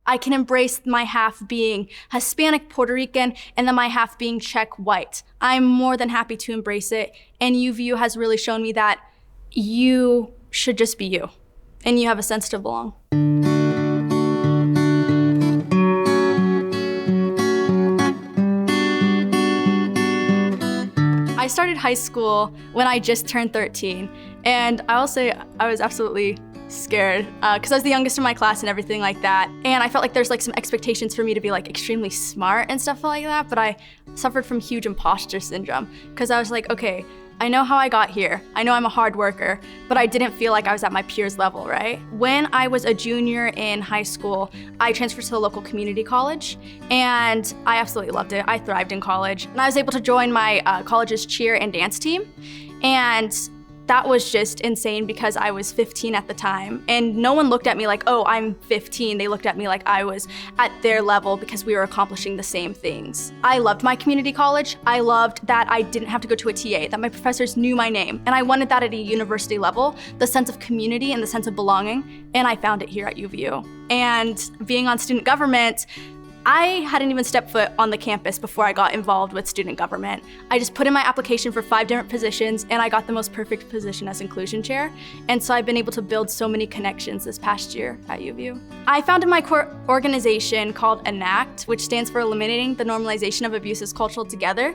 I can embrace my half being Hispanic, Puerto Rican, and then my half being Czech white. I'm more than happy to embrace it, and UVU has really shown me that you should just be you, and you have a sense to belong. I started high school when I just turned 13, and I will say I was absolutely scared because I was the youngest in my class and everything like that. And I felt like there's like some expectations for me to be like extremely smart and stuff like that, but I suffered from huge imposter syndrome because I was like, okay, I know how I got here. I know I'm a hard worker, but I didn't feel like I was at my peers' level, right? When I was a junior in high school, I transferred to the local community college, and I absolutely loved it. I thrived in college, and I was able to join my college's cheer and dance team, and that was just insane because I was 15 at the time, and no one looked at me like, oh, I'm 15. They looked at me like I was at their level because we were accomplishing the same things. I loved my community college. I loved that I didn't have to go to a TA, that my professors knew my name, and I wanted that at a university level, the sense of community and the sense of belonging, and I found it here at UVU. And being on student government, I hadn't even stepped foot on the campus before I got involved with student government. I just put in my application for 5 different positions, and I got the most perfect position as inclusion chair. And so I've been able to build so many connections this past year at UVU. I founded my core organization called ENACT, which stands for Eliminating the Normalization of Abuse as Cultural Together.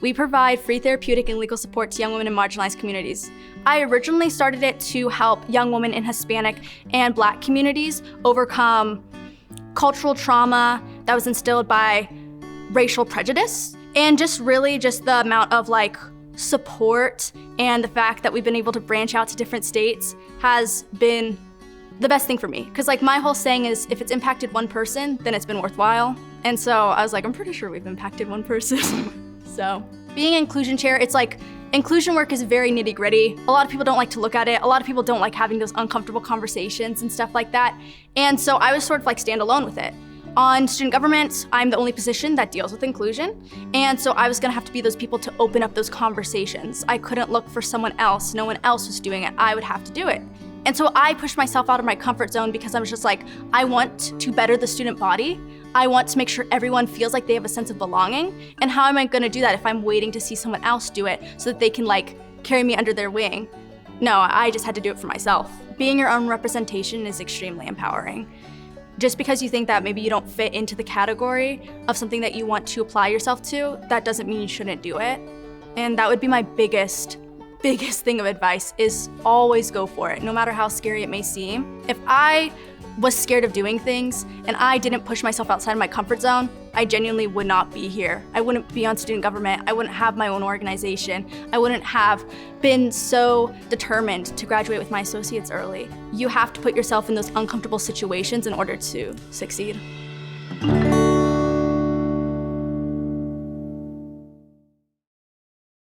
We provide free therapeutic and legal support to young women in marginalized communities. I originally started it to help young women in Hispanic and Black communities overcome cultural trauma that was instilled by racial prejudice, and just really just the amount of like support and the fact that we've been able to branch out to different states has been the best thing for me. Because like my whole saying is, if it's impacted one person, then it's been worthwhile. And so I was like, I'm pretty sure we've impacted one person. So being inclusion chair, it's like, inclusion work is very nitty-gritty. A lot of people don't like to look at it. A lot of people don't like having those uncomfortable conversations and stuff like that. And so I was sort of like standalone with it. On student government, I'm the only position that deals with inclusion. And so I was gonna have to be those people to open up those conversations. I couldn't look for someone else. No one else was doing it. I would have to do it. And so I pushed myself out of my comfort zone because I was just like, I want to better the student body. I want to make sure everyone feels like they have a sense of belonging. And how am I gonna do that if I'm waiting to see someone else do it so that they can like carry me under their wing? No, I just had to do it for myself. Being your own representation is extremely empowering. Just because you think that maybe you don't fit into the category of something that you want to apply yourself to, that doesn't mean you shouldn't do it. And that would be my biggest thing of advice, is always go for it, no matter how scary it may seem. If I was scared of doing things and I didn't push myself outside my comfort zone, I genuinely would not be here. I wouldn't be on student government. I wouldn't have my own organization. I wouldn't have been so determined to graduate with my associates early. You have to put yourself in those uncomfortable situations in order to succeed.